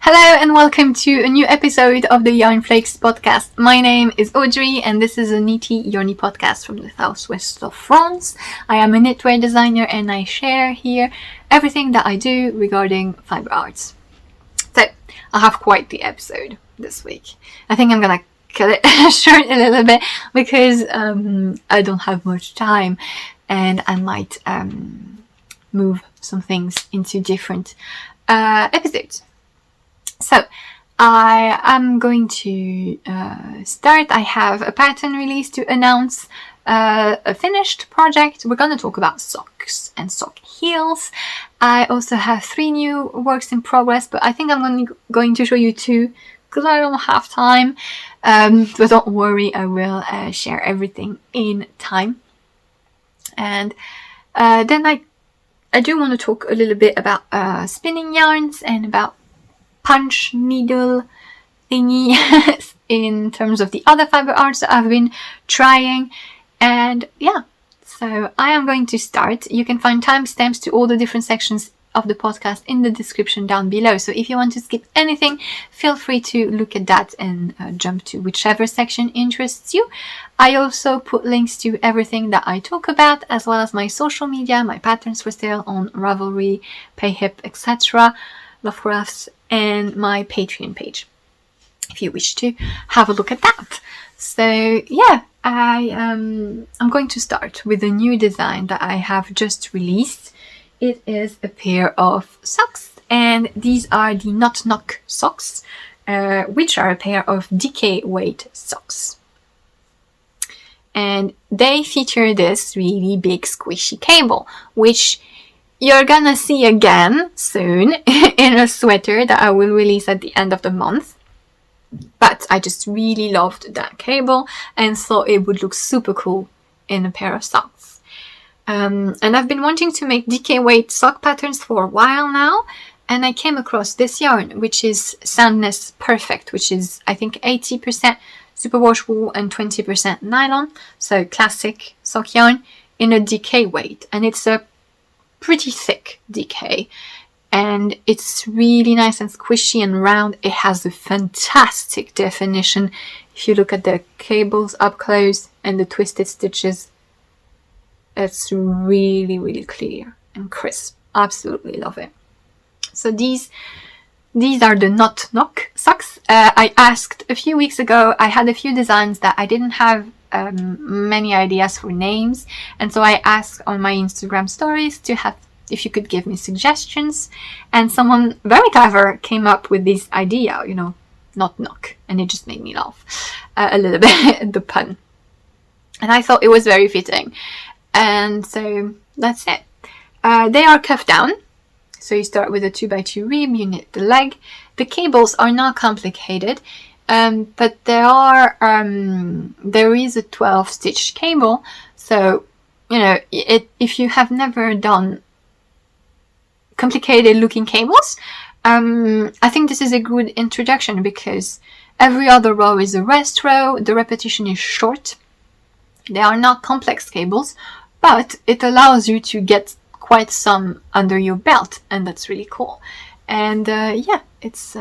Hello and welcome to a new episode of the Yarnflakes Podcast. My name is Audrey and this is a knitty yarny podcast from the southwest of France. I am a knitwear designer and I share here everything that I do regarding fiber arts. So I have quite the episode this week. I think I'm gonna cut it short a little bit because I don't have much time and I might move some things into different episodes. So I am going to start. I have a pattern release to announce, a finished project. We're going to talk about socks and sock heels. I also have 3 new works in progress, but I think I'm going to show you 2 because I don't have time. But don't worry, I will share everything in time. And then I do want to talk a little bit about spinning yarns and about punch needle thingy in terms of the other fiber arts that I've been trying. And yeah, so I am going to start. You can find timestamps to all the different sections of the podcast in the description down below. So if you want to skip anything, feel free to look at that and jump to whichever section interests you. I also put links to everything that I talk about, as well as my social media, my patterns for sale on Ravelry, Payhip, etc., Lovecrafts, and my Patreon page, if you wish to have a look at that. So yeah, I'm going to start with a new design that I have just released. It is a pair of socks, and these are the KnotKnock socks, which are a pair of DK weight socks. And they feature this really big squishy cable, which you're gonna see again soon in a sweater that I will release at the end of the month. But I just really loved that cable and thought it would look super cool in a pair of socks. And I've been wanting to make DK weight sock patterns for a while now, and I came across this yarn, which is Sandnes Perfect, which is I think 80% superwash wool and 20% nylon, so classic sock yarn in a DK weight, and it's a pretty thick DK, and it's really nice and squishy and round. It has a fantastic definition. If you look at the cables up close and the twisted stitches, it's really, really clear and crisp. Absolutely love it. So these are the KnotKnock socks. I asked a few weeks ago, I had a few designs that I didn't have many ideas for names, and so I asked on my Instagram stories to have if you could give me suggestions, and someone very clever came up with this idea, KnotKnock, and it just made me laugh a little bit at the pun, and I thought it was very fitting, and so that's it. They are cuffed down, so you start with a 2x2 rib, you knit the leg. The cables are not complicated, but there is a 12 stitch cable, so if you have never done complicated looking cables, I think this is a good introduction because every other row is a rest row, the repetition is short, they are not complex cables, but it allows you to get quite some under your belt, and that's really cool. And yeah, it's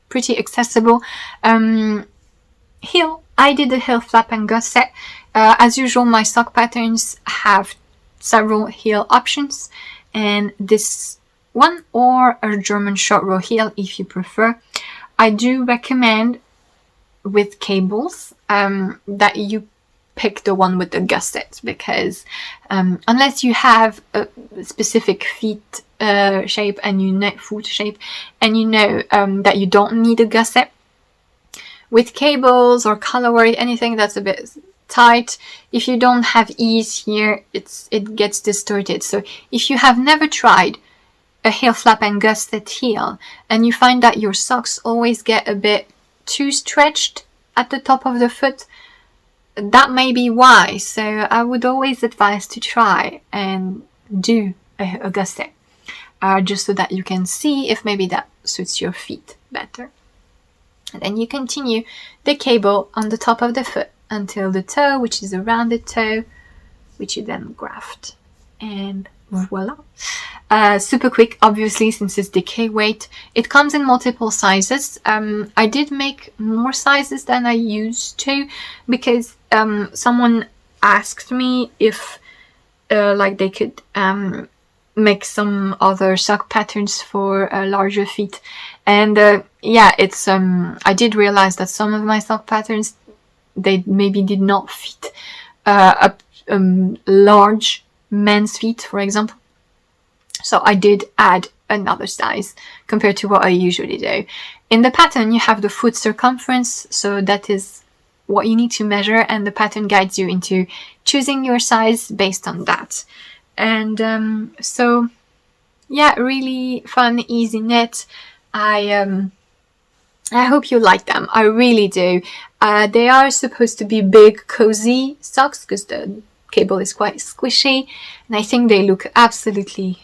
pretty accessible. Heel, I did a heel flap and gusset. As usual, my sock patterns have several heel options, and this one, or a German short row heel if you prefer. I do recommend with cables that you pick the one with the gusset, because unless you have a specific feet shape and foot shape, and that you don't need a gusset, with cables or colorway, anything that's a bit tight, if you don't have ease here, it gets distorted. So if you have never tried a heel flap and gusset heel, and you find that your socks always get a bit too stretched at the top of the foot, that may be why. So I would always advise to try and do a gusset, just so that you can see if maybe that suits your feet better. And then you continue the cable on the top of the foot until the toe, which is a rounded toe, which you then graft. And voila. Super quick, obviously, since it's decay weight. It comes in multiple sizes. I did make more sizes than I used to, because someone asked me if like they could make some other sock patterns for larger feet. And yeah, it's I did realize that some of my sock patterns, they maybe did not fit a large men's feet, for example. So I did add another size compared to what I usually do. In the pattern, you have the foot circumference, so that is what you need to measure, and the pattern guides you into choosing your size based on that. And so yeah, really fun, easy knit. I hope you like them. I really do. They are supposed to be big, cozy socks because the cable is quite squishy, and I think they look absolutely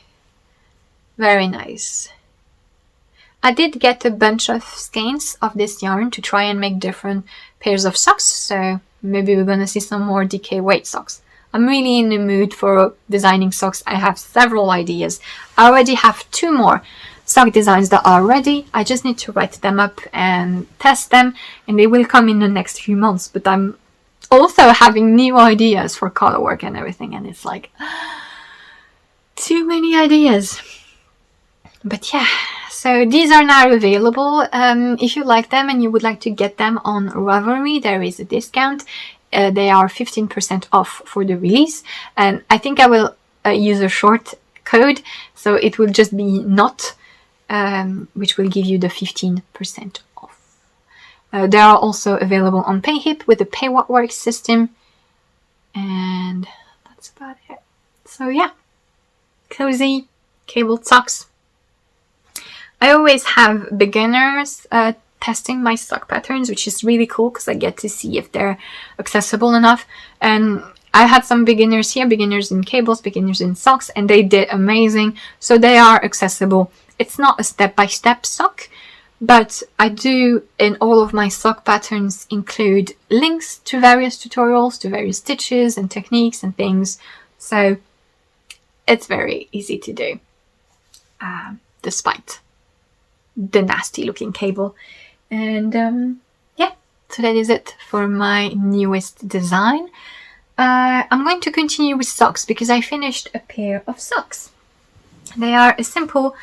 very nice. I did get a bunch of skeins of this yarn to try and make different pairs of socks, so maybe we're gonna see some more decay weight socks. I'm really in the mood for designing socks. I have several ideas. I already have 2 more sock designs that are ready. I just need to write them up and test them, and they will come in the next few months. But I'm also having new ideas for color work and everything, and it's like too many ideas. But yeah, so these are now available. If you like them and you would like to get them on Ravelry, there is a discount. They are 15% off for the release, and I think I will use a short code, so it will just be KNOT, which will give you the 15% off. They are also available on Payhip with the Pay What Works system, and that's about it. So yeah, cozy cabled socks. I always have beginners testing my sock patterns, which is really cool because I get to see if they're accessible enough. And I had some beginners here, beginners in cables, beginners in socks, and they did amazing. So they are accessible. It's not a step-by-step sock, but I do in all of my sock patterns include links to various tutorials, to various stitches and techniques and things. So it's very easy to do, despite the nasty looking cable. And yeah, so that is it for my newest design. I'm going to continue with socks because I finished a pair of socks. They are a simple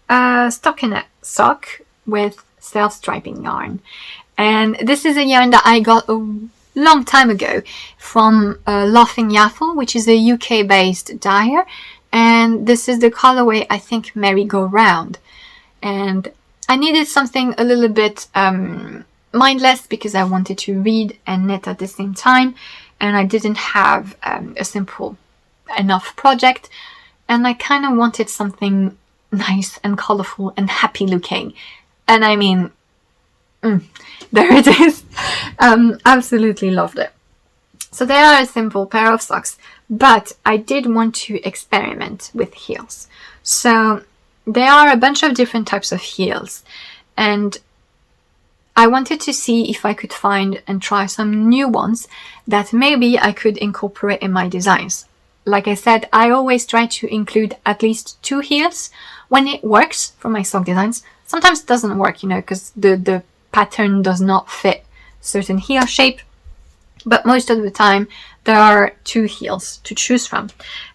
stockinette sock with self-striping yarn, and this is a yarn that I got a long time ago from Laughing Yaffle, which is a UK based dyer, and this is the colorway, I think, Merry-Go-Round. And I needed something a little bit mindless because I wanted to read and knit at the same time, and I didn't have a simple enough project, and I kind of wanted something nice and colorful and happy looking. And I mean, there it is. Absolutely loved it. So they are a simple pair of socks, but I did want to experiment with heels. So there are a bunch of different types of heels, and I wanted to see if I could find and try some new ones that maybe I could incorporate in my designs. Like I said, I always try to include at least 2 heels when it works for my sock designs. Sometimes it doesn't work, because the pattern does not fit certain heel shape, but most of the time there are 2 heels to choose from.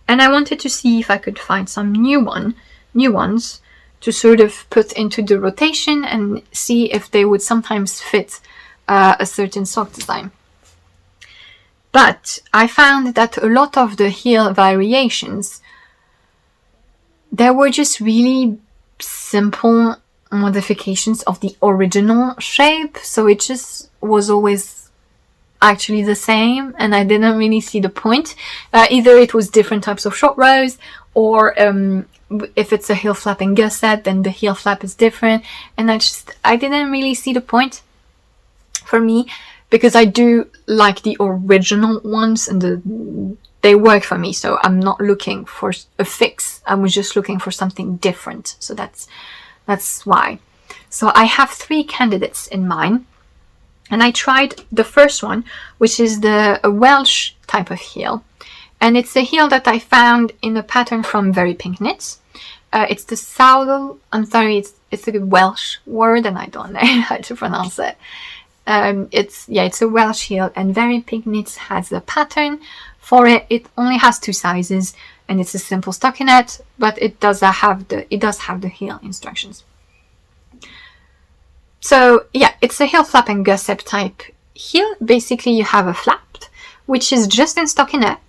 And I wanted to see if I could find some new ones to sort of put into the rotation and see if they would sometimes fit a certain sock design. But I found that a lot of the heel variations, there were just really simple modifications of the original shape, so it just was always actually the same, and I didn't really see the point. Either it was different types of short rows, or if it's a heel flap and gusset, then the heel flap is different, and I didn't really see the point for me, because I do like the original ones and they work for me, so I'm not looking for a fix. I was just looking for something different, so that's why. So I have 3 candidates in mind, and I tried the first one, which is a Welsh type of heel, And it's a heel that I found in a pattern from Very Pink Knits. It's the Saudal, I'm sorry, it's a Welsh word and I don't know how to pronounce it. It's a Welsh heel, and Very Pink Knits has a pattern for it. It only has 2 sizes and it's a simple stockinette, but it does have the heel instructions. So yeah, it's a heel flap and gusset type heel. Basically you have a flap, which is just in stockinette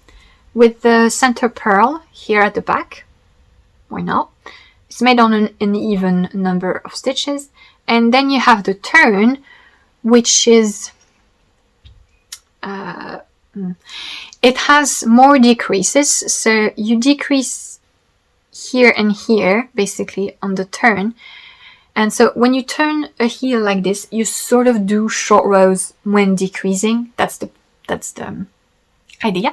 with the center purl here at the back, or not. It's made on an even number of stitches. And then you have the turn, which is, it has more decreases. So you decrease here and here, basically on the turn. And so when you turn a heel like this, you sort of do short rows when decreasing. That's the idea.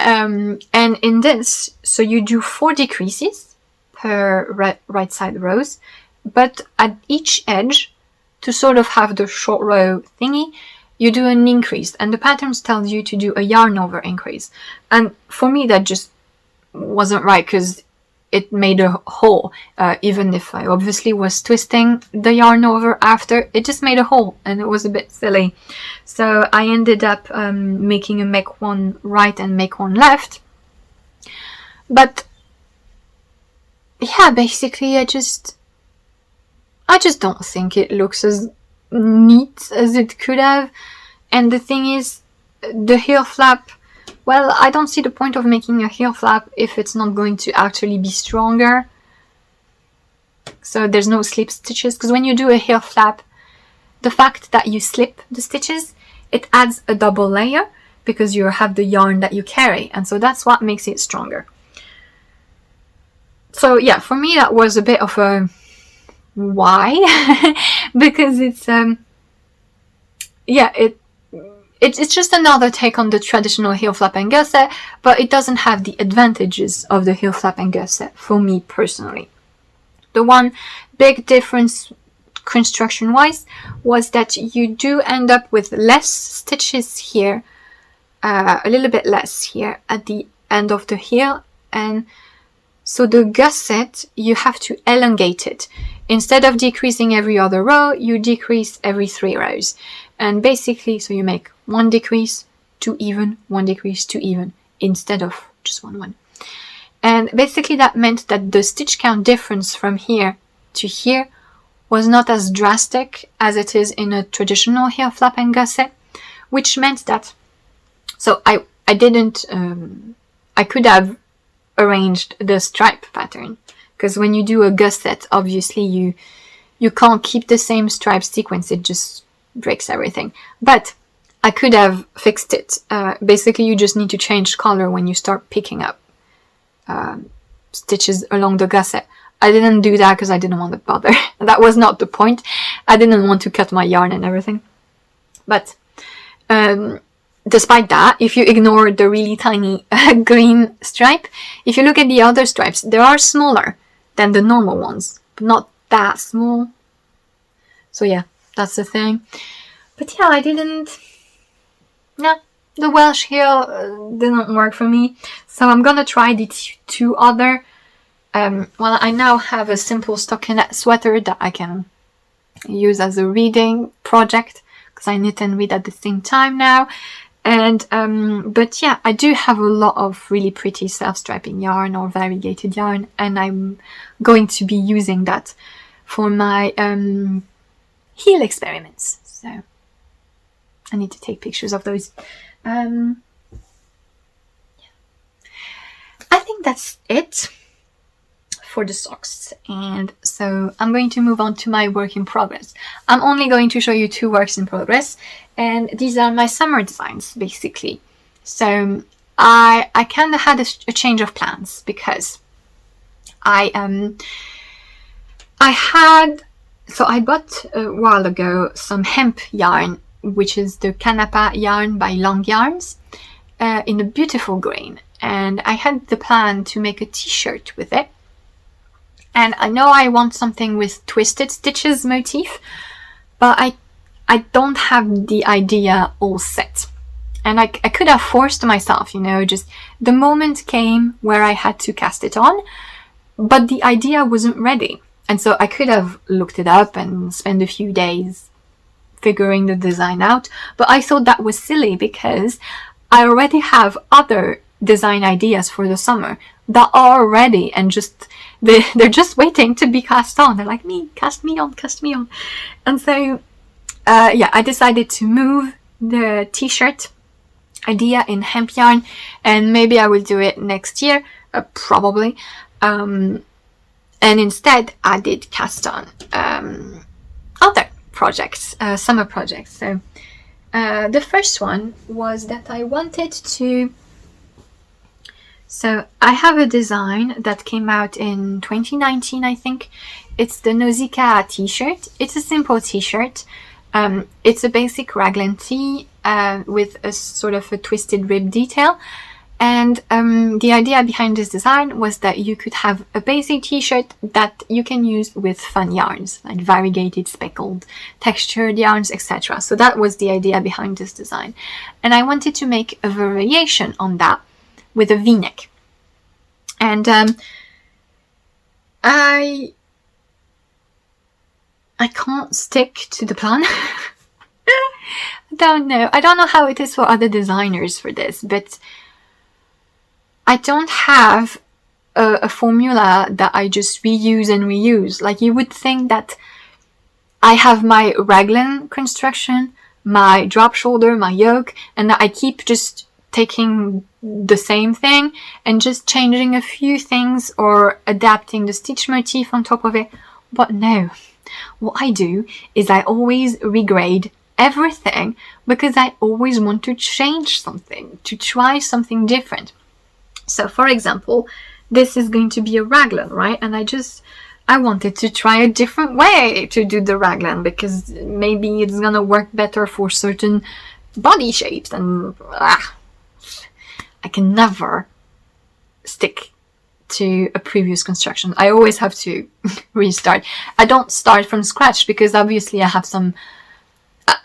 And in this, so you do 4 decreases per right side rows, but at each edge, to sort of have the short row thingy, you do an increase, and the patterns tells you to do a yarn over increase. And for me, that just wasn't right, because it made a hole. Even if I obviously was twisting the yarn over after, it just made a hole, and it was a bit silly. So I ended up making a make one right and make one left. But yeah, basically I just don't think it looks as neat as it could have. And the thing is, the heel flap, well, I don't see the point of making a heel flap if it's not going to actually be stronger. So there's no slip stitches, because when you do a heel flap, the fact that you slip the stitches, it adds a double layer because you have the yarn that you carry, and so that's what makes it stronger. So yeah, for me that was a bit of a why, because it's it's just another take on the traditional heel flap and gusset, but it doesn't have the advantages of the heel flap and gusset for me personally. The one big difference construction wise was that you do end up with less stitches here, a little bit less here at the end of the heel, and so the gusset, you have to elongate it. Instead of decreasing every other row, you decrease every 3 rows. And basically, so you make 1 decrease, 2 even, 1 decrease, 2 even, instead of just 1. And basically that meant that the stitch count difference from here to here was not as drastic as it is in a traditional heel flap and gusset, which meant that, so I could have arranged the stripe pattern, because when you do a gusset, obviously you can't keep the same stripe sequence, it just breaks everything. But I could have fixed it. Basically you just need to change color when you start picking up stitches along the gusset. I didn't do that because I didn't want to bother. That was not the point. I didn't want to cut my yarn and everything. But despite that, if you ignore the really tiny green stripe, if you look at the other stripes, they are smaller than the normal ones, but not that small. So yeah, that's the thing. But yeah, the Welsh heel didn't work for me. So I'm gonna try the 2 other. Well, I now have a simple stockinette sweater that I can use as a reading project, because I knit and read at the same time now. And but yeah, I do have a lot of really pretty self-striping yarn or variegated yarn, and I'm going to be using that for my heel experiments. So I need to take pictures of those. Yeah. I think that's it for the socks, and so I'm going to move on to my work in progress. I'm only going to show you 2 works in progress, and these are my summer designs basically. So I kind of had a change of plans, because I bought a while ago some hemp yarn, which is the Canapa yarn by Long Yarns, in a beautiful grain, and I had the plan to make a t-shirt with it. And I know I want something with twisted stitches motif, but I don't have the idea all set. And I could have forced myself, just the moment came where I had to cast it on, but the idea wasn't ready. And so I could have looked it up and spent a few days figuring the design out, but I thought that was silly because I already have other design ideas for the summer that are ready and they're just waiting to be cast on. They're like, cast me on. And so, I decided to move the t-shirt idea in hemp yarn, and maybe I will do it next year, probably. And instead, I did cast on other projects, summer projects. So the first one was that I wanted to. So I have a design that came out in 2019, I think. It's the Nausicaa t-shirt. It's a simple t-shirt. It's a basic raglan tee with a sort of a twisted rib detail. And the idea behind this design was that you could have a basic t-shirt that you can use with fun yarns, like variegated, speckled, textured yarns, etc. So that was the idea behind this design. And I wanted to make a variation on that with a v-neck. And I can't stick to the plan. I don't know how it is for other designers for this, but I don't have a formula that I just reuse. Like, you would think that I have my raglan construction, my drop shoulder, my yoke, and that I keep just taking the same thing and just changing a few things or adapting the stitch motif on top of it. But no, what I do is I always regrade everything because I always want to change something, to try something different. So for example, this is going to be a raglan, right? And I wanted to try a different way to do the raglan because maybe it's gonna work better for certain body shapes, and I can never stick to a previous construction. I always have to restart. I don't start from scratch because obviously I have some,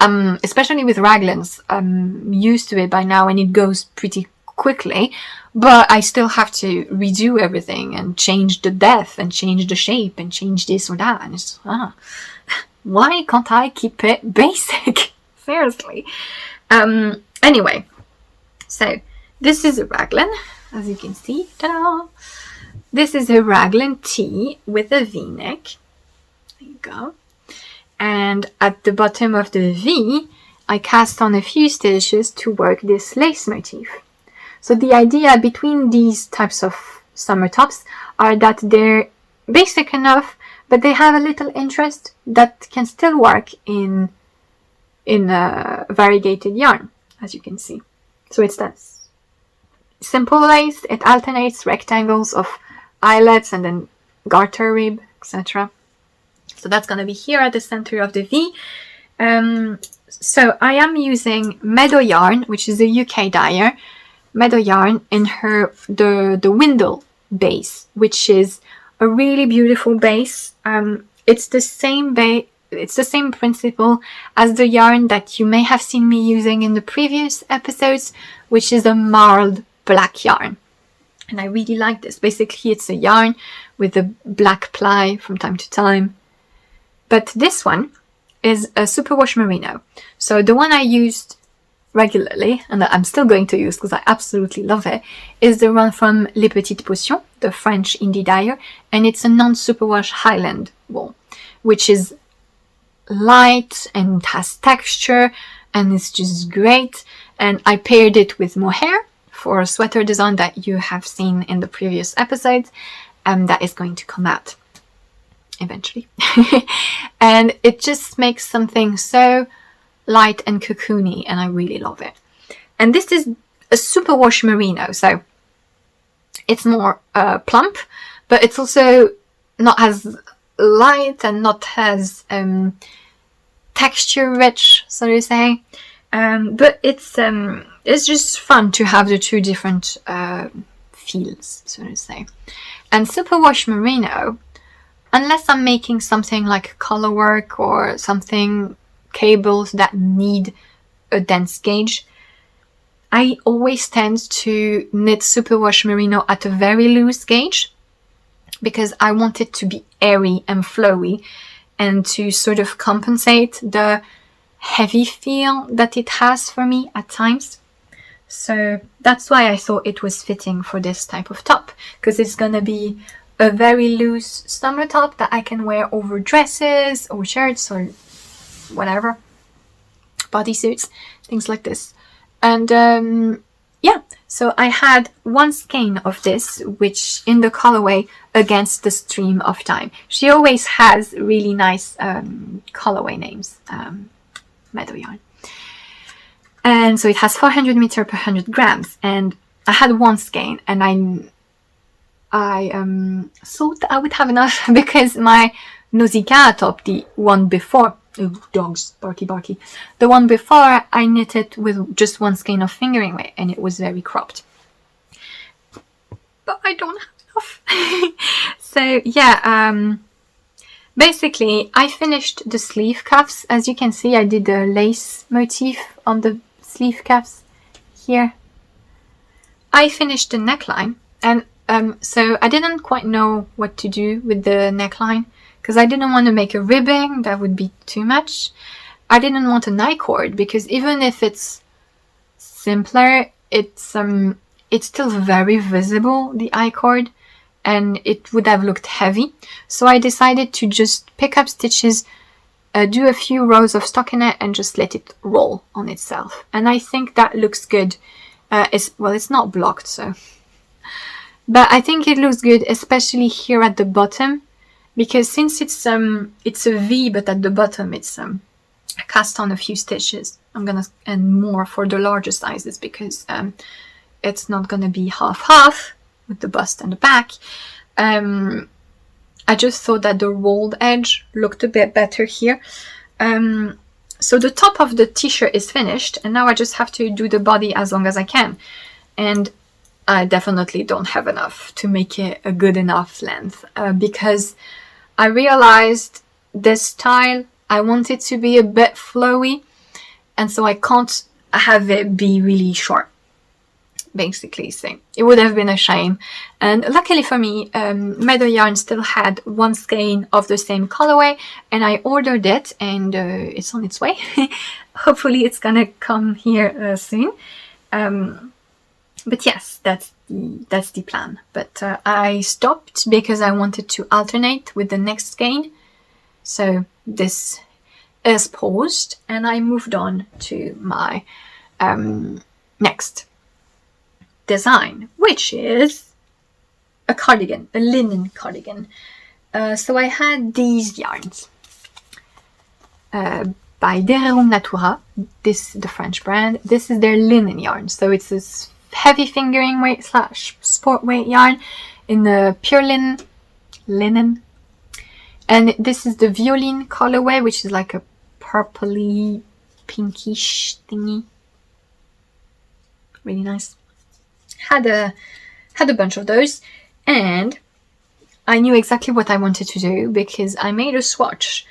especially with raglans, I'm used to it by now and it goes pretty quickly, but I still have to redo everything and change the depth and change the shape and change this or that. And it's, why can't I keep it basic? Seriously. Anyway, so this is a raglan, as you can see. Ta-da! This is a raglan tee with a v-neck. There you go. And at the bottom of the V, I cast on a few stitches to work this lace motif. So the idea between these types of summer tops are that they're basic enough, but they have a little interest that can still work in a variegated yarn, as you can see. So it's that simple lace. It alternates rectangles of eyelets and then garter rib, etc. So that's going to be here at the center of the V. So I am using Meadow yarn, which is a UK dyer. Meadow yarn in the Windle base, which is a really beautiful base. It's the same principle as the yarn that you may have seen me using in the previous episodes, which is a marled black yarn. And I really like this. Basically, it's a yarn with a black ply from time to time. But this one is a superwash merino. So the one I used regularly, and that I'm still going to use because I absolutely love it, is the one from Les Petites Potions, the French indie dyer, and it's a non-superwash Highland wool, which is light and has texture, and it's just great. And I paired it with mohair for a sweater design that you have seen in the previous episodes, and that is going to come out eventually. And it just makes something so light and cocoony, and I really love it. And this is a superwash merino, so it's more plump, but it's also not as light and not as texture rich, so to say. But it's just fun to have the two different feels, so to say. And superwash merino, unless I'm making something like color work or something, cables that need a dense gauge, I always tend to knit superwash merino at a very loose gauge because I want it to be airy and flowy and to sort of compensate the heavy feel that it has for me at times. So that's why I thought it was fitting for this type of top, because it's gonna be a very loose summer top that I can wear over dresses or shirts or whatever, bodysuits, things like this. And yeah, so I had one skein of this, which in the colorway Against the Stream of Time. She always has really nice colorway names, Meadow Yarn. And so it has 400 meter per 100 grams, and I had one skein, and I thought I would have enough because my Nausicaa top, the one before, dogs, barky barky, the one before I knitted with just one skein of fingering weight, and it was very cropped. But I don't have enough. So yeah, basically I finished the sleeve cuffs. As you can see, I did a lace motif on the sleeve cuffs here. I finished the neckline, and so I didn't quite know what to do with the neckline because I didn't want to make a ribbing, that would be too much. I didn't want an I-cord because even if it's simpler, it's still very visible, the I-cord, and it would have looked heavy. So I decided to just pick up stitches, do a few rows of stockinette and just let it roll on itself. And I think that looks good. It's not blocked, so. But I think it looks good, especially here at the bottom, because since it's a V, but at the bottom it's I cast on a few stitches. And more for the larger sizes because it's not gonna be half with the bust and the back. I just thought that the rolled edge looked a bit better here. So the top of the t-shirt is finished, and now I just have to do the body as long as I can. And I definitely don't have enough to make it a good enough length because I realized this style, I want it to be a bit flowy, and so I can't have it be really short, basically. So it would have been a shame. And luckily for me, Meadow Yarn still had one skein of the same colorway, and I ordered it, and it's on its way. Hopefully it's gonna come here soon. But yes, that's the plan. But I stopped because I wanted to alternate with the next skein. So this is paused, and I moved on to my next design, which is a cardigan, a linen cardigan. So I had these yarns by Dererum Natura. This is the French brand. This is their linen yarn. So it's this heavy fingering weight / sport weight yarn in the pure linen. And this is the Violine colorway, which is like a purpley, pinkish thingy. Really nice. Had a bunch of those, and I knew exactly what I wanted to do because I made a swatch,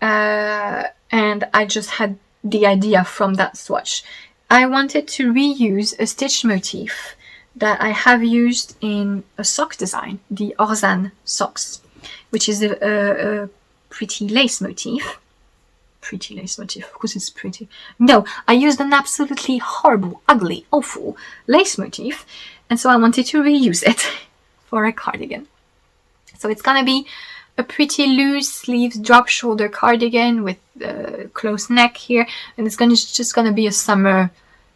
and I just had the idea from that swatch. I wanted to reuse a stitch motif that I have used in a sock design, the Orzan socks, which is a pretty lace motif. Pretty lace motif, of course it's pretty. No, I used an absolutely horrible, ugly, awful lace motif, and so I wanted to reuse it for a cardigan. So it's gonna be a pretty loose sleeves, drop shoulder cardigan with a close neck here, and it's just gonna be a summer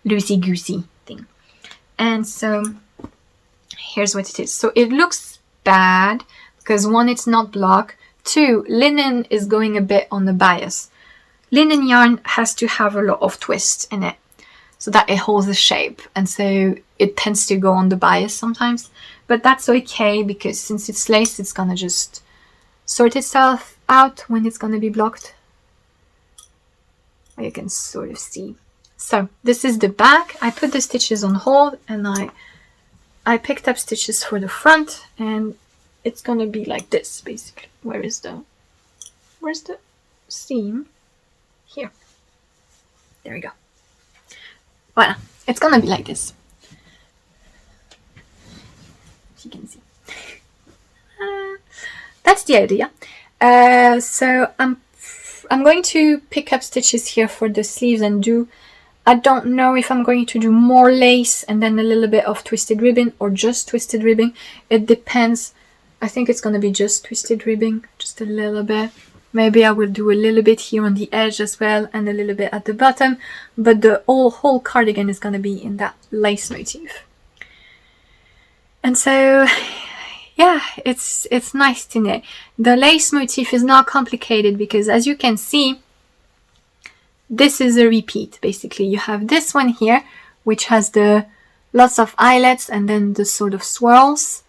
loosey-goosey thing. And so here's what it is. So it looks bad because 1, it's not block. 2, linen is going a bit on the bias. Linen yarn has to have a lot of twist in it so that it holds the shape, and so it tends to go on the bias sometimes, but that's okay because since it's lace, it's gonna just sort itself out when it's gonna be blocked. You can sort of see. So this is the back. I put the stitches on hold, and I picked up stitches for the front, and it's gonna be like this basically. Where's the seam? Here. There we go. Voilà. it's gonna be like this. As you can see. That's the idea. So I'm going to pick up stitches here for the sleeves and I don't know if I'm going to do more lace and then a little bit of twisted ribbon or just twisted ribbon. It depends. I think it's going to be just twisted ribbon, just a little bit. Maybe I will do a little bit here on the edge as well and a little bit at the bottom, but the whole cardigan is going to be in that lace motif. And so, yeah, it's nice to knit. The lace motif is not complicated because, as you can see, this is a repeat. Basically, you have this one here, which has the lots of eyelets and then the sort of swirls,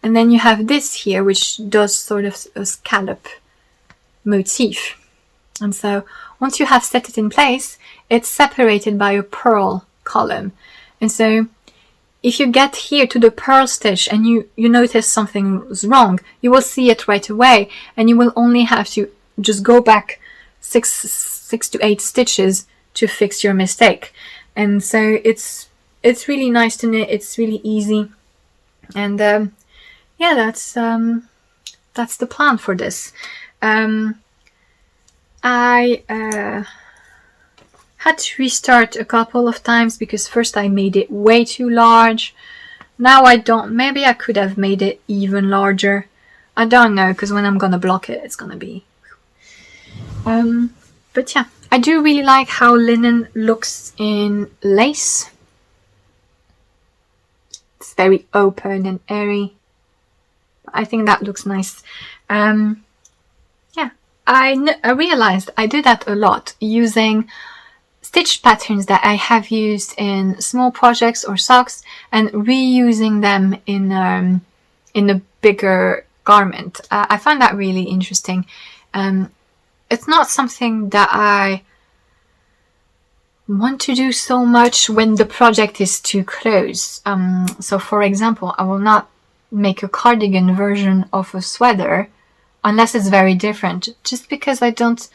and then you have this here, which does sort of a scallop motif. And so, once you have set it in place, it's separated by a purl column. And so, if you get here to the purl stitch and you notice something's wrong, you will see it right away, and you will only have to just go back 6 to 8 stitches to fix your mistake. And so it's really nice to knit. It's really easy, and yeah, that's the plan for this. I had to restart a couple of times because first I made it way too large. Now I don't. Maybe I could have made it even larger. I don't know, because when I'm gonna block it, it's gonna be. But yeah, I do really like how linen looks in lace. It's very open and airy. I think that looks nice. Yeah, I realized I do that a lot, using stitch patterns that I have used in small projects or socks and reusing them in a bigger garment. I find that really interesting. It's not something that I want to do so much when the project is too close. So for example, I will not make a cardigan version of a sweater unless it's very different, just because I don't,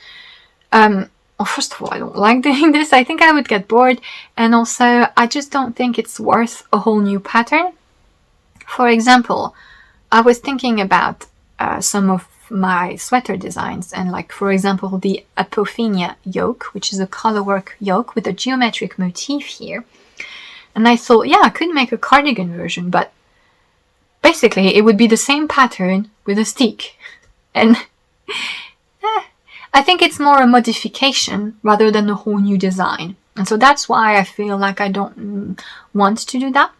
well, first of all, I don't like doing this. I think I would get bored, and also I just don't think it's worth a whole new pattern. For example, I was thinking about some of my sweater designs, and like, for example, the Apophenia yoke, which is a colorwork yoke with a geometric motif here. And I thought, yeah, I could make a cardigan version, but basically it would be the same pattern with a stick. And I think it's more a modification rather than a whole new design. And so that's why I feel like I don't want to do that.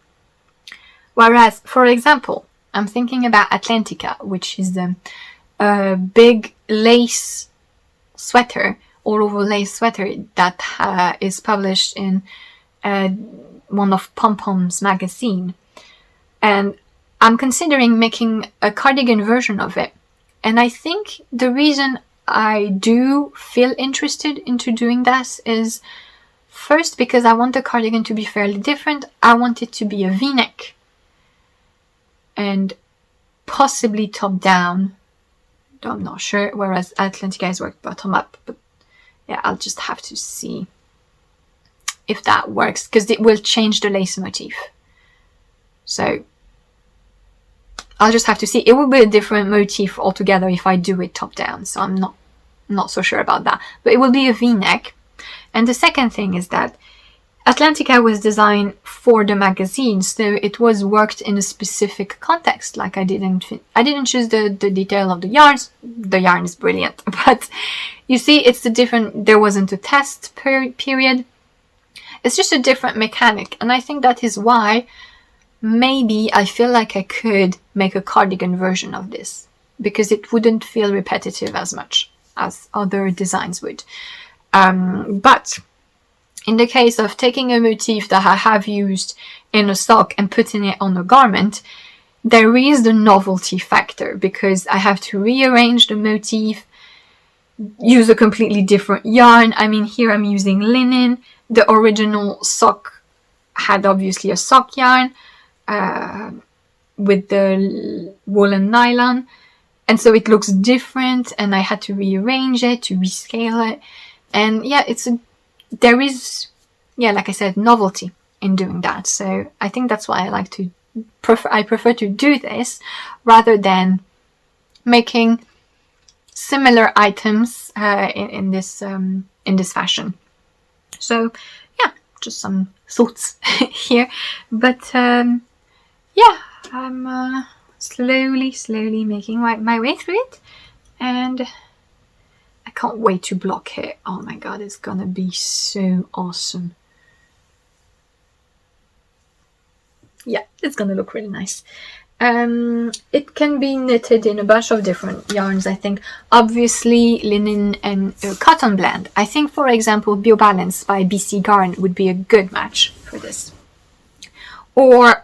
Whereas, for example, I'm thinking about Atlantica, which is the big lace sweater, all over lace sweater that is published in one of Pom Pom's magazine. And I'm considering making a cardigan version of it. And I think the reason I do feel interested into doing that is first because I want the cardigan to be fairly different. I want it to be a V-neck and possibly top down. I'm not sure, whereas Atlantica is worked bottom up, but yeah, I'll just have to see if that works, because it will change the lace motif. So I'll just have to see. It will be a different motif altogether if I do it top down, so I'm not so sure about that. But it will be a V-neck. And the second thing is that Atlantica was designed for the magazine, so it was worked in a specific context. Like I didn't choose the detail of the yarns. The yarn is brilliant, but you see, it's there wasn't a test period. It's just a different mechanic, and I think that is why maybe I feel like I could make a cardigan version of this, because it wouldn't feel repetitive as much as other designs would. But in the case of taking a motif that I have used in a sock and putting it on a garment, there is the novelty factor, because I have to rearrange the motif, use a completely different yarn. I mean, here I'm using linen. The original sock had obviously a sock yarn with the woolen nylon, and so it looks different, and I had to rearrange it, to rescale it. And yeah, there is, like I said, novelty. in doing that. So I think that's why I prefer to do this rather than making similar items in this fashion. So yeah, just some thoughts here, but yeah, I'm slowly making my way through it, and I can't wait to block it. Oh my god, it's gonna be so awesome. Yeah, it's gonna look really nice. It can be knitted in a bunch of different yarns, I think. Obviously, linen and cotton blend. I think, for example, BioBalance by BC Garn would be a good match for this. Or,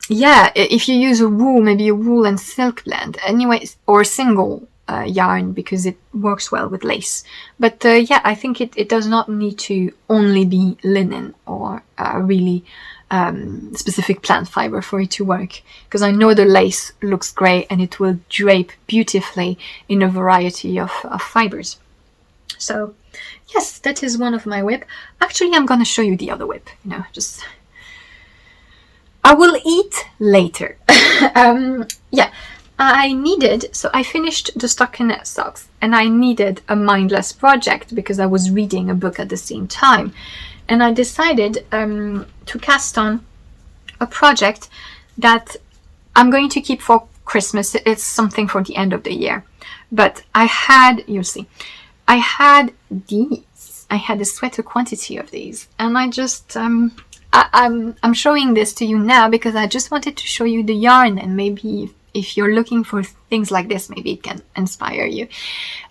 yeah, if you use maybe a wool and silk blend. Anyways, or a single yarn, because it works well with lace. But yeah, I think it does not need to only be linen or really specific plant fiber for it to work, because I know the lace looks great and it will drape beautifully in a variety of fibers. So yes, that is one of my whip. Actually, I'm gonna show you the other whip, just I will eat later. Yeah, I finished the stockinette socks, and I needed a mindless project because I was reading a book at the same time. And I decided to cast on a project that I'm going to keep for Christmas. It's something for the end of the year. But you'll see, I had these. I had a sweater quantity of these. And I just, I'm showing this to you now because I just wanted to show you the yarn, and maybe if you're looking for things like this, maybe it can inspire you.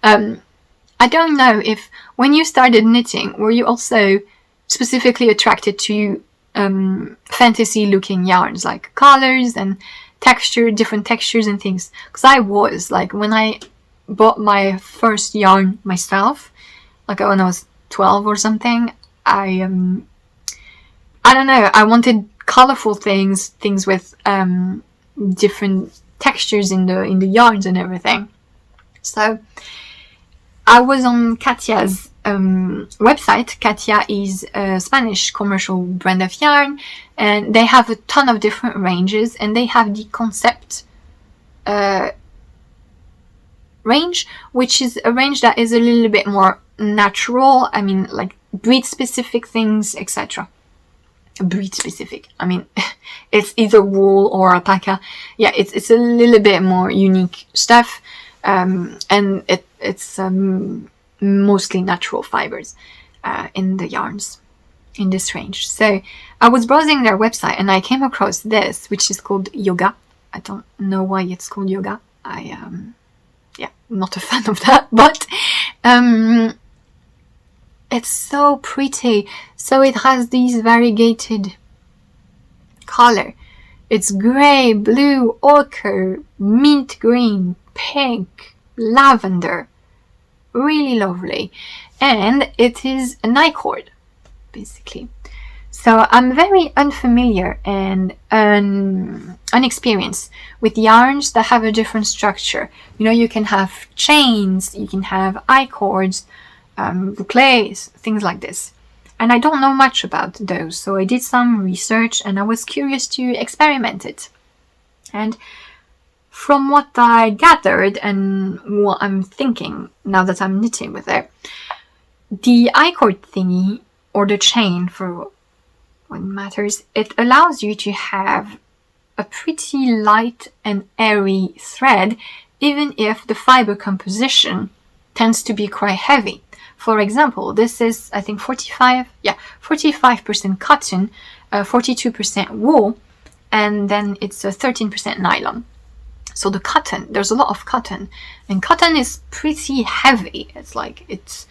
I don't know if when you started knitting, were you also specifically attracted to fantasy looking yarns, like colors and different textures and things? Because I was, like, when I bought my first yarn myself, like when I was 12 or something, I don't know, I wanted colorful things with different textures in the yarns and everything. So I was on Katya's website. Katya is a Spanish commercial brand of yarn, and they have a ton of different ranges, and they have the concept range, which is a range that is a little bit more natural. I mean, like breed specific things, etc. Breed specific, I mean, it's either wool or alpaca. Yeah, it's a little bit more unique stuff, and it's mostly natural fibers in the yarns in this range. So I was browsing their website and I came across this, which is called Yoga. I don't know why it's called Yoga. Yeah, not a fan of that, but it's so pretty. So it has these variegated color. It's gray, blue, ochre, mint green, pink, lavender. Really lovely. And it is a I-cord, basically. So I'm very unfamiliar and unexperienced with yarns that have a different structure. You can have chains, you can have I-cords, bouclés, things like this. And I don't know much about those, so I did some research and I was curious to experiment it. And from what I gathered and what I'm thinking now that I'm knitting with it, the I-cord thingy, or the chain for what matters, it allows you to have a pretty light and airy thread, even if the fiber composition tends to be quite heavy. For example, this is, I think, 45% cotton, 42% wool, and then it's a 13% nylon. So the cotton, there's a lot of cotton, and cotton is pretty heavy. It's like, it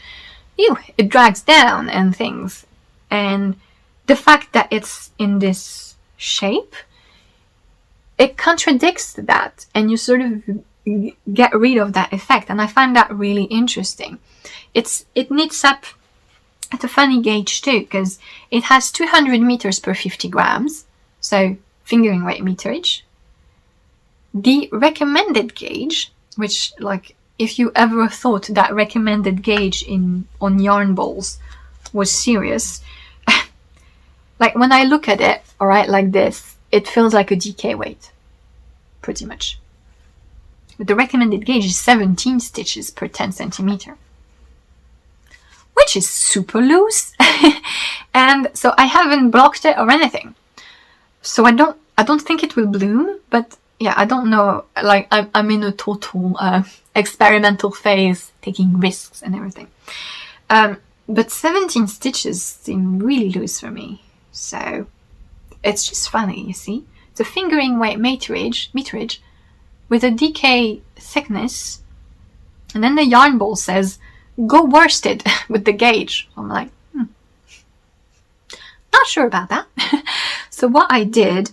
drags down and things. And the fact that it's in this shape, it contradicts that, and you sort of get rid of that effect. And I find that really interesting. It knits up at a funny gauge too, because it has 200 meters per 50 grams, so fingering weight meterage. The recommended gauge, which, like, if you ever thought that recommended gauge on yarn balls was serious, like when I look at it, all right, like this, it feels like a DK weight, pretty much. But the recommended gauge is 17 stitches per 10 centimeter, which is super loose. And so I haven't blocked it or anything. So I don't think it will bloom, but yeah, I don't know. Like I'm in a total experimental phase, taking risks and everything. But 17 stitches seem really loose for me. So it's just funny, you see. It's a fingering weight meterage with a DK thickness. And then the yarn ball says, go worsted with the gauge. I'm like, not sure about that. So what I did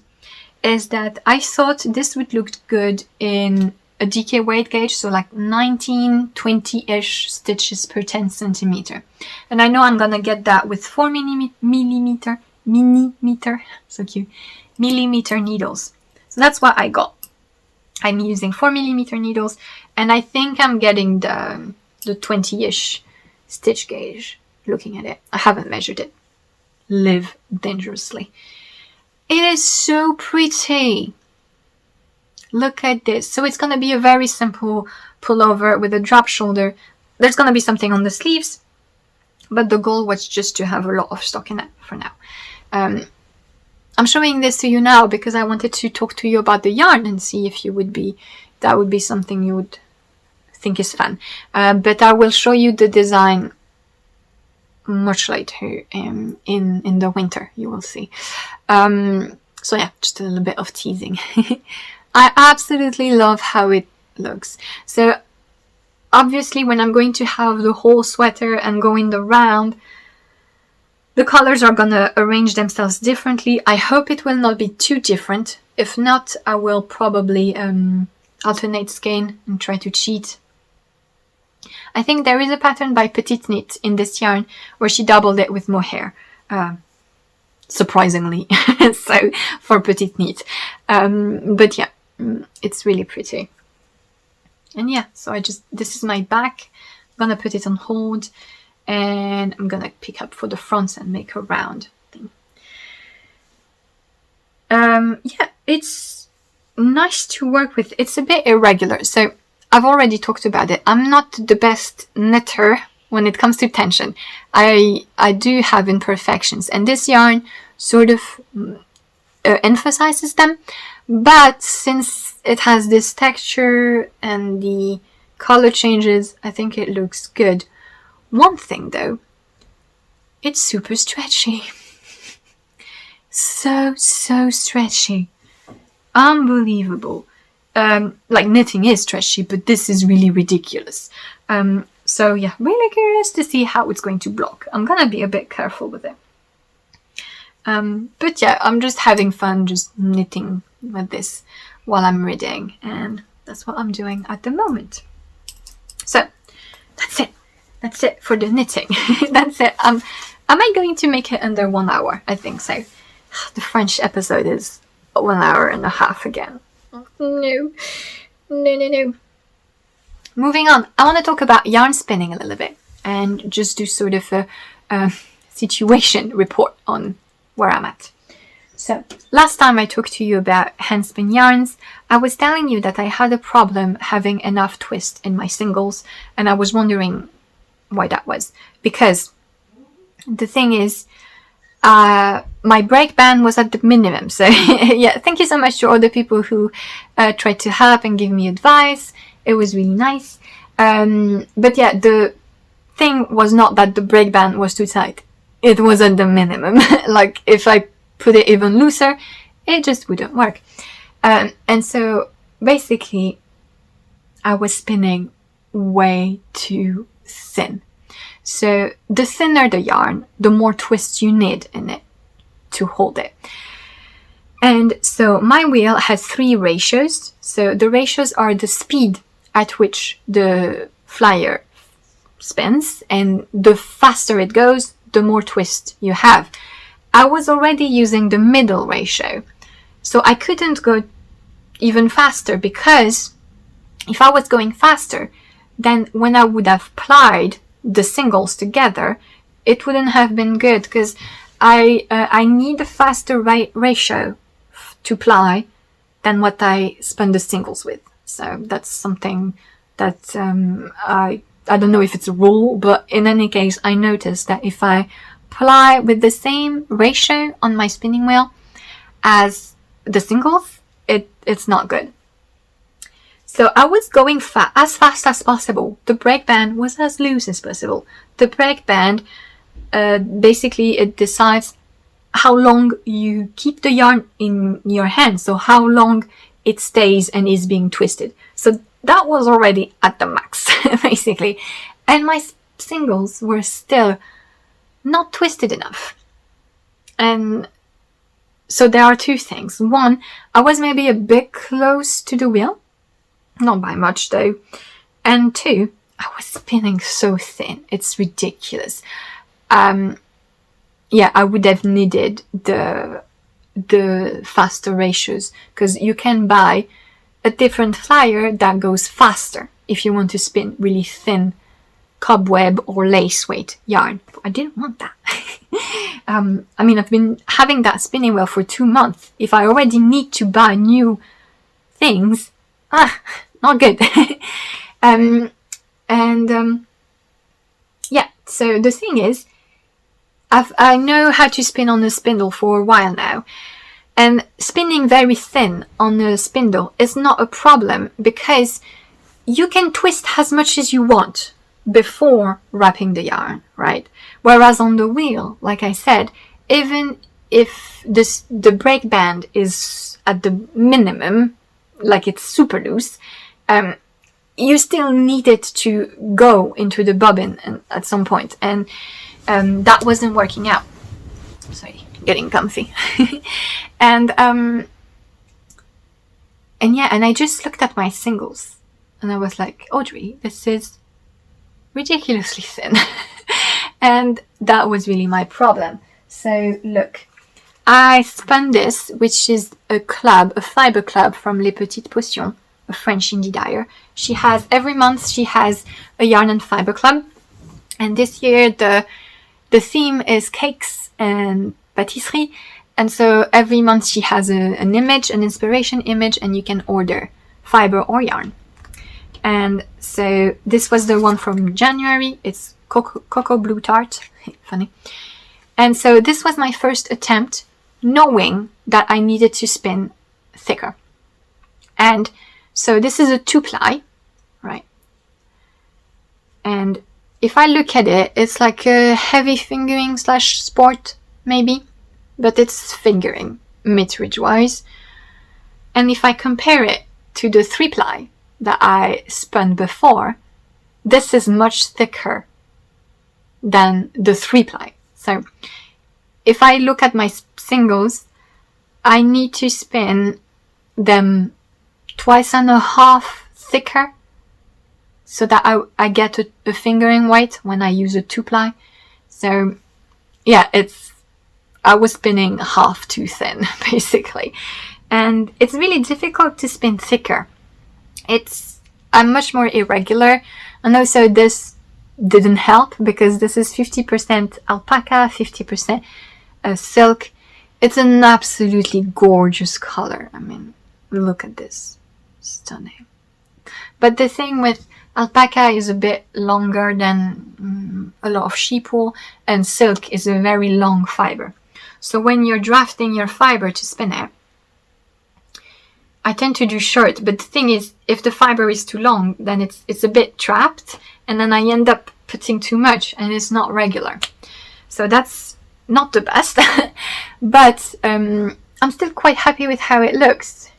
is that I thought this would look good in a DK weight gauge, so like 19, 20-ish stitches per 10 centimeter. And I know I'm gonna get that with 4 millimeter, so cute, millimeter needles. So that's what I got. I'm using 4 millimeter needles, and I think I'm getting the 20-ish stitch gauge. Looking at it, I haven't measured it. Live dangerously. It is so pretty. Look at this. So it's going to be a very simple pullover with a drop shoulder. There's going to be something on the sleeves, but the goal was just to have a lot of stock in it for now. I'm showing this to you now because I wanted to talk to you about the yarn and see if that would be something you would think is fun. But I will show you the design much later in the winter, you will see. So yeah, just a little bit of teasing. I absolutely love how it looks. So obviously when I'm going to have the whole sweater and go in the round, the colors are gonna arrange themselves differently. I hope it will not be too different. If not, I will probably alternate skein and try to cheat. I think there is a pattern by Petite Knit in this yarn where she doubled it with mohair. Surprisingly, so for Petite Knit. But yeah, it's really pretty. And yeah, so this is my back. I'm gonna put it on hold and I'm gonna pick up for the fronts and make a round thing. Yeah, it's nice to work with. It's a bit irregular, so I've already talked about it. I'm not the best knitter when it comes to tension. I do have imperfections, and this yarn sort of emphasizes them. But since it has this texture and the color changes, I think it looks good. One thing though, it's super stretchy. So stretchy. Unbelievable. Like knitting is stretchy, but this is really ridiculous. So yeah, really curious to see how it's going to block. I'm gonna be a bit careful with it. But yeah, I'm just having fun just knitting with this while I'm reading, and that's what I'm doing at the moment. So that's it for the knitting. That's it. Am I going to make it under 1 hour? I think so. The French episode is 1 hour and a half again. No. Moving on, I want to talk about yarn spinning a little bit and just do sort of a situation report on where I'm at. So last time I talked to you about hand spin yarns, I was telling you that I had a problem having enough twist in my singles, and I was wondering why that was. Because the thing is, my break band was at the minimum. So yeah, thank you so much to all the people who tried to help and give me advice. It was really nice. But yeah, the thing was not that the break band was too tight. It was at the minimum. Like if I put it even looser, it just wouldn't work. And so basically I was spinning way too thin. So the thinner the yarn, the more twists you need in it to hold it. And so my wheel has 3 ratios. So the ratios are the speed at which the flyer spins, and the faster it goes, the more twist you have. I was already using the middle ratio, so I couldn't go even faster, because if I was going faster, then when I would have plied the singles together, it wouldn't have been good, because I need a faster ratio to ply than what I spend the singles with. So that's something that I don't know if it's a rule, but in any case, I noticed that if I ply with the same ratio on my spinning wheel as the singles, it's not good. So I was going as fast as possible. The break band was as loose as possible. The break band, basically it decides how long you keep the yarn in your hand, so how long it stays and is being twisted. So that was already at the max, basically. And my singles were still not twisted enough. And so there are two things. One, I was maybe a bit close to the wheel. Not by much though. And two, I was spinning so thin. It's ridiculous. I would have needed the faster ratios, because you can buy a different flyer that goes faster if you want to spin really thin cobweb or lace weight yarn. I didn't want that. I've been having that spinning wheel for 2 months. If I already need to buy new things, not good. So the thing is, I know how to spin on a spindle for a while now, and spinning very thin on a spindle is not a problem, because you can twist as much as you want before wrapping the yarn, right? Whereas on the wheel, like I said, even if the break band is at the minimum, like it's super loose, you still need it to go into the bobbin at some point, and that wasn't working out. Sorry, getting comfy. and I just looked at my singles and I was like, Audrey, this is ridiculously thin. And that was really my problem. So look, I spun this, which is a fiber club from Les Petites Potions, a French indie dyer. Every month she has a yarn and fiber club. And this year the theme is cakes and pâtisserie. And so every month she has an image, an inspiration image, and you can order fiber or yarn. And so this was the one from January. It's Cocoa Blue Tart. Funny. And so this was my first attempt, knowing that I needed to spin thicker. And so this is a 2-ply, right? And if I look at it, it's like a heavy fingering / sport, maybe. But it's fingering, meterage-wise. And if I compare it to the 3-ply that I spun before, this is much thicker than the 3-ply. So if I look at my singles, I need to spin them 2.5 thicker so that I get a fingering weight when I use a 2-ply. So yeah, I was spinning half too thin, basically. And it's really difficult to spin thicker. I'm much more irregular. And also this didn't help, because this is 50% alpaca, 50% silk. It's an absolutely gorgeous color. I mean, look at this. Stunning. But the thing with alpaca is a bit longer than a lot of sheep wool, and silk is a very long fiber. So when you're drafting your fiber to spin it, I tend to do short, but the thing is, if the fiber is too long, then it's a bit trapped, and then I end up putting too much, and it's not regular. So that's not the best, but I'm still quite happy with how it looks.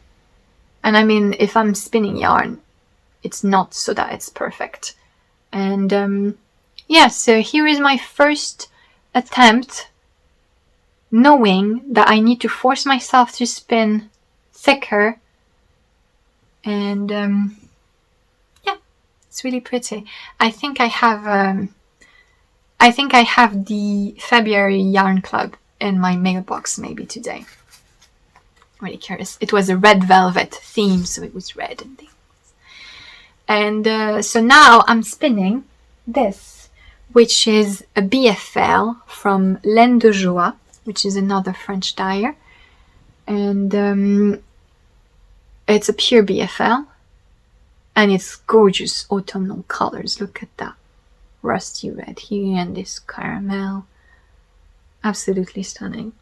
And I mean, if I'm spinning yarn, it's not so that it's perfect. And so here is my first attempt, knowing that I need to force myself to spin thicker. And it's really pretty. I think I have the February Yarn Club in my mailbox maybe today. Really curious. It was a red velvet theme, so it was red and things. And so now I'm spinning this, which is a BFL from Laine de Joie, which is another French dyer. And it's a pure BFL. And it's gorgeous autumnal colors. Look at that. Rusty red here and this caramel. Absolutely stunning.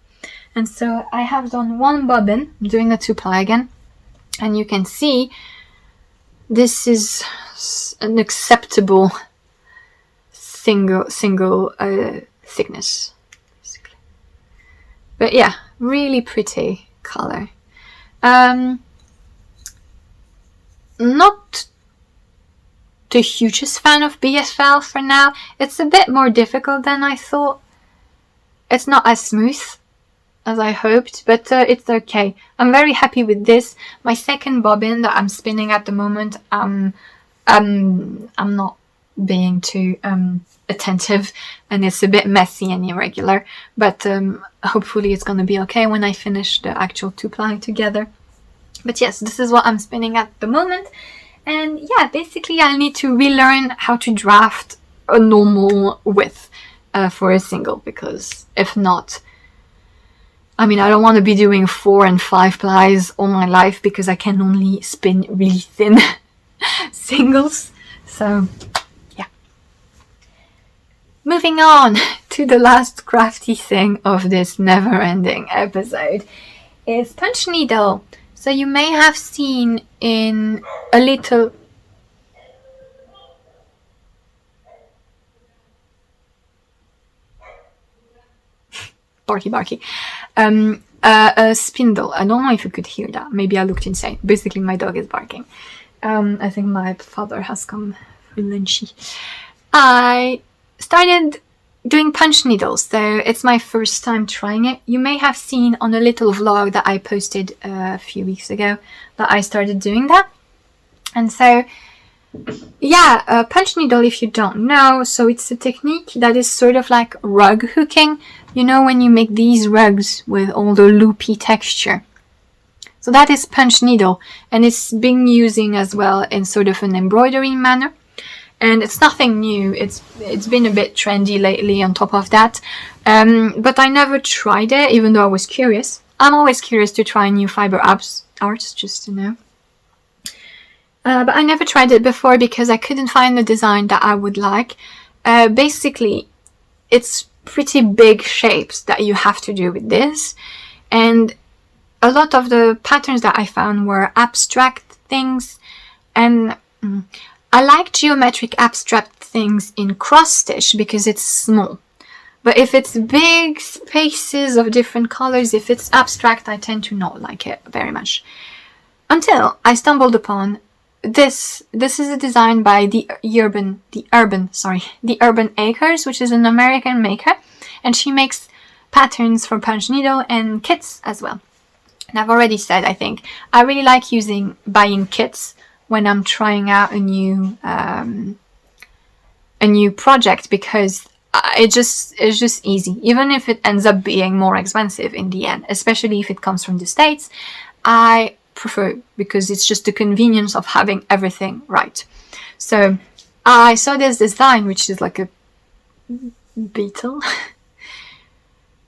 And so I have done one bobbin. I'm doing a 2-ply again. And you can see this is an acceptable single thickness, basically. But yeah, really pretty color. Not the hugest fan of BFL for now. It's a bit more difficult than I thought. It's not as smooth as I hoped, but it's okay. I'm very happy with this. My second bobbin that I'm spinning at the moment, I'm not being too attentive, and it's a bit messy and irregular, but hopefully it's going to be okay when I finish the actual 2-ply together. But yes, this is what I'm spinning at the moment. And yeah, basically I need to relearn how to draft a normal width for a single, because if not, I mean, I don't want to be doing 4 and 5 plies all my life, because I can only spin really thin singles. So yeah. Moving on to the last crafty thing of this never-ending episode is punch needle. So you may have seen in a little... barky. A spindle. I don't know if you could hear that. Maybe I looked insane. Basically, my dog is barking. I think my father has come for lunchy. I started doing punch needles, so it's my first time trying it. You may have seen on a little vlog that I posted a few weeks ago that I started doing that. And so yeah, punch needle, if you don't know, so it's a technique that is sort of like rug hooking. You know, when you make these rugs with all the loopy texture. So that is punch needle, and it's been using as well in sort of an embroidery manner. And it's nothing new. It's been a bit trendy lately on top of that. But I never tried it, even though I was curious. I'm always curious to try new fiber arts, just to know. But I never tried it before because I couldn't find the design that I would like. Basically, it's pretty big shapes that you have to do with this. And a lot of the patterns that I found were abstract things. And I like geometric abstract things in cross stitch because it's small. But if it's big spaces of different colors, if it's abstract, I tend to not like it very much. Until I stumbled upon this. This is a design by the Urban Acres, which is an American maker, and she makes patterns for punch needle and kits as well. And I've already said, I think I really like buying kits when I'm trying out a new project, because it's just easy, even if it ends up being more expensive in the end, especially if it comes from the States. I prefer, because it's just the convenience of having everything right. So I saw this design, which is like a beetle,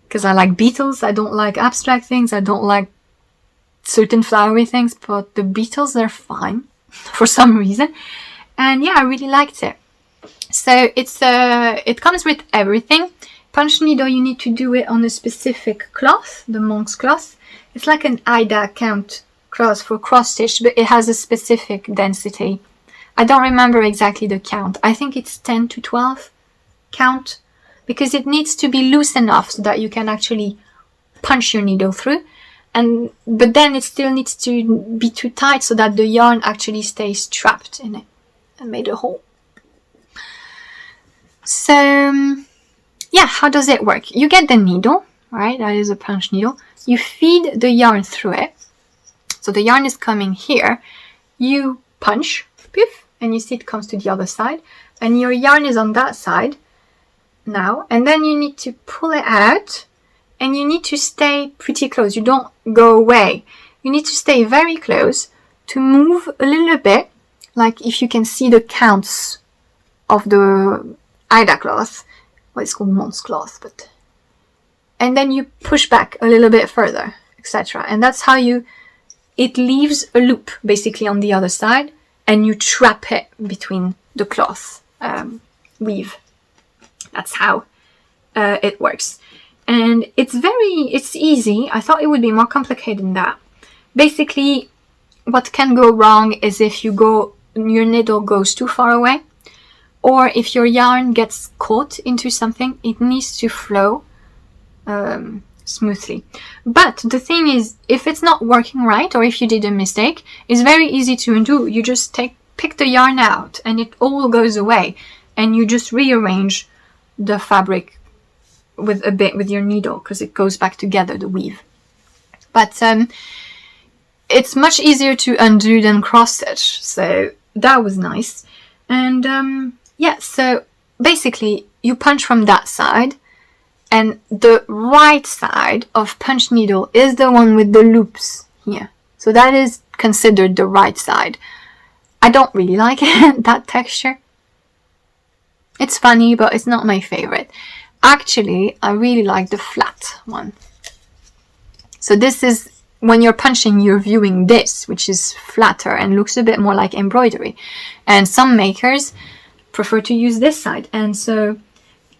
because I like beetles. I don't like abstract things. I don't like certain flowery things, but the beetles, they're fine for some reason. And yeah, I really liked it. So it comes with everything. Punch needle, you need to do it on a specific cloth, the monk's cloth. It's like an Ida count cloth for cross stitch, but it has a specific density. I don't remember exactly the count. I think it's 10 to 12 count, because it needs to be loose enough so that you can actually punch your needle through. But then it still needs to be too tight so that the yarn actually stays trapped in it and made a hole. So yeah, how does it work? You get the needle, right? That is a punch needle. You feed the yarn through it. So the yarn is coming here. You punch, poof, and you see it comes to the other side. And your yarn is on that side now. And then you need to pull it out. And you need to stay pretty close. You don't go away. You need to stay very close to move a little bit like if you can see the counts of the Aida cloth, well, it's called Mons cloth, but, and then you push back a little bit further, etc. And that's how it leaves a loop basically on the other side, and you trap it between the cloth weave. That's how it works. And it's easy. I thought it would be more complicated than that. Basically, what can go wrong is if your needle goes too far away, or if your yarn gets caught into something, it needs to flow smoothly. But the thing is, if it's not working right, or if you did a mistake, it's very easy to undo. You just pick the yarn out and it all goes away, and you just rearrange the fabric with your needle, because it goes back together, the weave. But it's much easier to undo than cross stitch, so that was nice. And so basically you punch from that side, and the right side of punch needle is the one with the loops here. So that is considered the right side. I don't really like that texture. It's funny, but it's not my favorite. Actually, I really like the flat one. So this is, when you're punching, you're viewing this, which is flatter and looks a bit more like embroidery. And some makers prefer to use this side. And so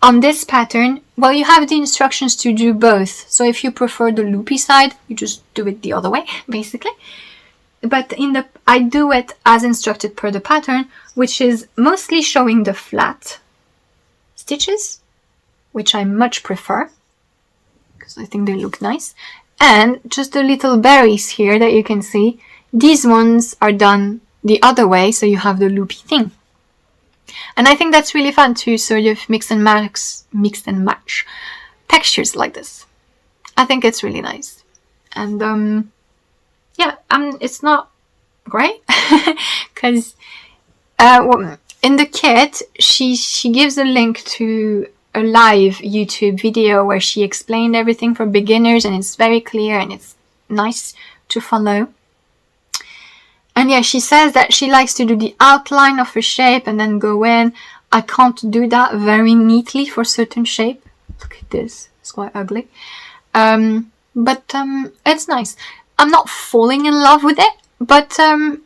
on this pattern, well, you have the instructions to do both. So if you prefer the loopy side, you just do it the other way, basically. But I do it as instructed per the pattern, which is mostly showing the flat stitches, which I much prefer, because I think they look nice. And just the little berries here that you can see, these ones are done the other way, so you have the loopy thing. And I think that's really fun to sort of mix and match textures like this. I think it's really nice. And it's not great because in the kit she gives a link to a live YouTube video where she explained everything for beginners, and it's very clear and it's nice to follow. And yeah, she says that she likes to do the outline of a shape and then go in. I can't do that very neatly for certain shape. Look at this, it's quite ugly. But it's nice. I'm not falling in love with it, but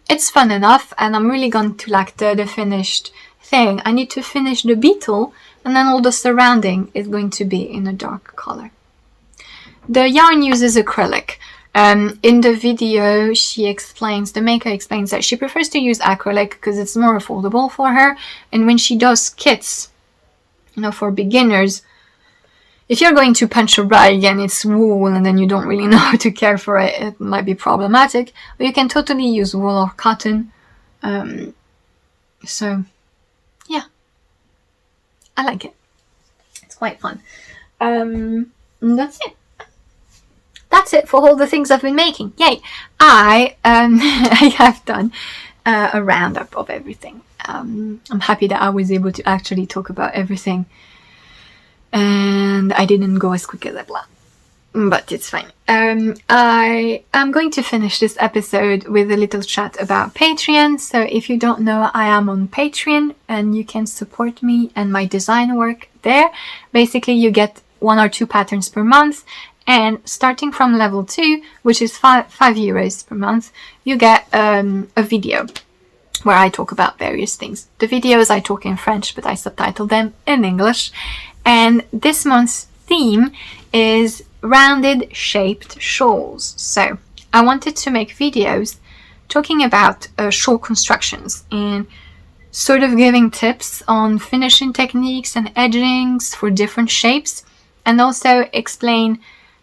it's fun enough, and I'm really going to like the finished thing. I need to finish the beetle, and then all the surrounding is going to be in a dark color. The yarn uses acrylic. In the video, the maker explains that she prefers to use acrylic because it's more affordable for her. And when she does kits, for beginners, if you're going to punch a rag and it's wool and then you don't really know how to care for it, it might be problematic. But you can totally use wool or cotton. So, yeah, I like it. It's quite fun. That's it. That's it for all the things I've been making. Yay! I have done a roundup of everything. I'm happy that I was able to actually talk about everything, and I didn't go as quick as I planned, but it's fine. I am going to finish this episode with a little chat about Patreon. So if you don't know, I am on Patreon, and you can support me and my design work there. Basically, you get 1 or 2 patterns per month. And starting from level 2, which is €5 per month, you get a video where I talk about various things. The videos I talk in French, but I subtitle them in English. And this month's theme is rounded shaped shawls. So I wanted to make videos talking about shawl constructions and sort of giving tips on finishing techniques and edgings for different shapes, and also explain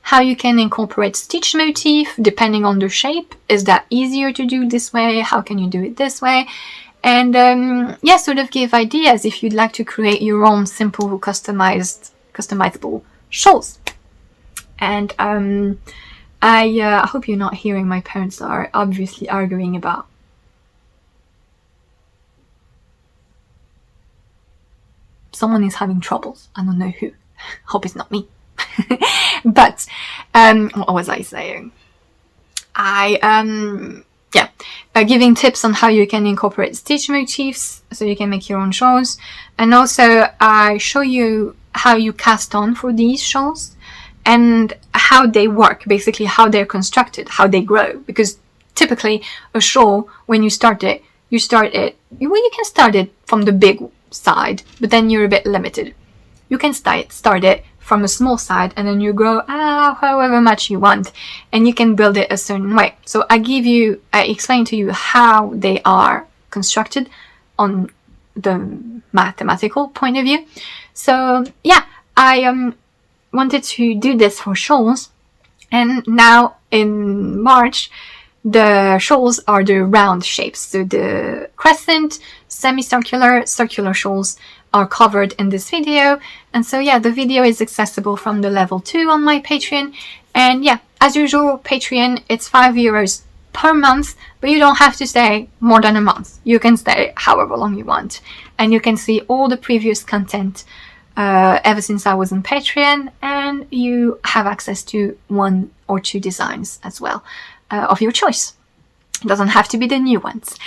how you can incorporate stitch motif depending on the shape. Is that easier to do this way? How can you do it this way? And sort of give ideas if you'd like to create your own simple customizable shawls. And I hope you're not hearing, my parents are obviously arguing about someone is having troubles. I don't know who. Hope it's not me. But what was I saying? giving tips on how you can incorporate stitch motifs so you can make your own shawls. And also I show you how you cast on for these shawls and how they work, basically how they're constructed, how they grow. Because typically a shawl, when you start it, you can start it from the big side, but then you're a bit limited. You can start it from a small side, and then you grow however much you want, and you can build it a certain way. So I explain to you how they are constructed on the mathematical point of view. So yeah, I wanted to do this for shawls, and now in March the shawls are the round shapes. So the crescent, semicircular, circular shawls are covered in this video. And so yeah, the video is accessible from the level 2 on my Patreon. And yeah, as usual, Patreon, it's €5 per month, but you don't have to stay more than a month. You can stay however long you want, and you can see all the previous content ever since I was on Patreon, and you have access to 1 or 2 designs as well of your choice. It doesn't have to be the new ones.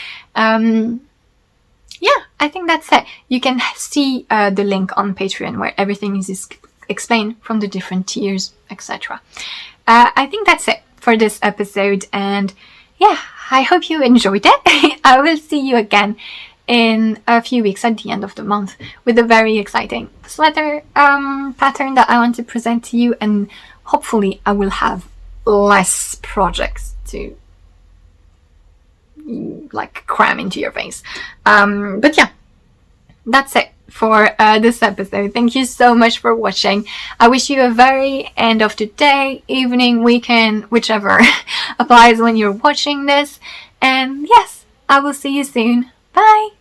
Yeah, I think that's it. You can see the link on Patreon where everything is explained from the different tiers, etc. I think that's it for this episode, and yeah, I hope you enjoyed it. I will see you again in a few weeks at the end of the month with a very exciting sweater pattern that I want to present to you, and hopefully I will have less projects to like cram into your face. But yeah, that's it for this episode. Thank you so much for watching. I wish you a very end of the day, evening, weekend, whichever applies when you're watching this. And yes, I will see you soon. Bye!